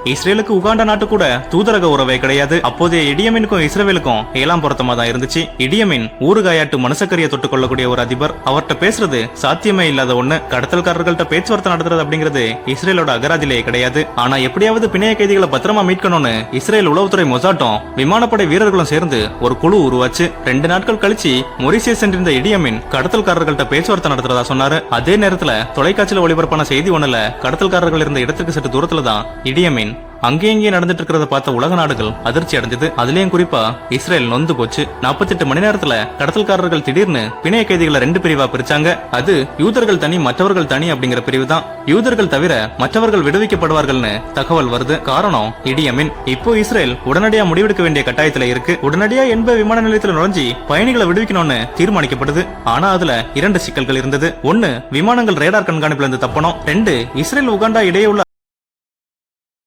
இஸ்ரேலுக்கு உகாண்டா நாட்டு கூட தூதரக உறவே கிடையாது. அப்போதைய இடியமினுக்கும் இஸ்ரேலுக்கும் ஏலாம் பொருத்தமா தான் இருந்துச்சு. இடியமின் ஊறுகாயாட்டு மனுஷக்கரியை தொட்டுக் கொள்ளக்கூடிய ஒரு அதிபர். அவர்கிட்ட பேசுறது சாத்தியமே இல்லாத ஒண்ணு. கடத்தல்காரர்கள்ட்ட பேச்சுவார்த்தை நடத்துறது அப்படிங்கிறது இஸ்ரேலோட அகராதிலேயே கிடையாது. ஆனா எப்படியாவது பிணைய கைதிகளை பத்திரமா மீட்கணும்னு இஸ்ரேல் உளவுத்துறை மொசாட்டும் விமானப்படை வீரர்களும் சேர்ந்து ஒரு குழு உருவாச்சு. 2 நாட்கள் கழிச்சு மொரிசியஸ் சென்றிருந்த இடியமின் கடத்தல்காரர்கள்ட்ட பேச்சுவார்த்தை நடத்துறதா சொன்னாரு. அதே நேரத்துல தொலைக்காட்சியில ஒளிபரப்பான செய்தி ஒண்ணுல கடத்தல்காரர்கள் இருந்த இடத்துக்கு சற்று தூரத்துல தான் இடியமின் அங்கேயே நடந்துட்டு இருக்கிறத பார்த்த உலக நாடுகள் அதிர்ச்சி அடைஞ்சது. அதுலயும் குறிப்பா இஸ்ரேல் நொந்து போச்சு. 48 மணி நேரத்துல கடத்தல்காரர்கள் திடீர்னு பிணைய கைதிகளை 2 பிரிவா பிரிச்சாங்க. அது யூதர்கள் தனி மற்றவர்கள் தனி அப்படிங்கிற பிரிவு தான். யூதர்கள் தவிர மற்றவர்கள் விடுவிக்கப்படுவார்கள்னு தகவல் வருது. காரணம் இடியமின். இப்போ இஸ்ரேல் உடனடியா முடிவெடுக்க வேண்டிய கட்டாயத்துல இருக்கு. உடனடியா என்ப விமான நிலையத்துல நுழைஞ்சி பயணிகளை விடுவிக்கணும்னு தீர்மானிக்கப்படுது. ஆனா அதுல 2 சிக்கல்கள் இருந்தது. 1, விமானங்கள் ரேடார் கண்காணிப்புல இருந்து தப்பணும். 2, இஸ்ரேல் உகாண்டா இடையே உள்ள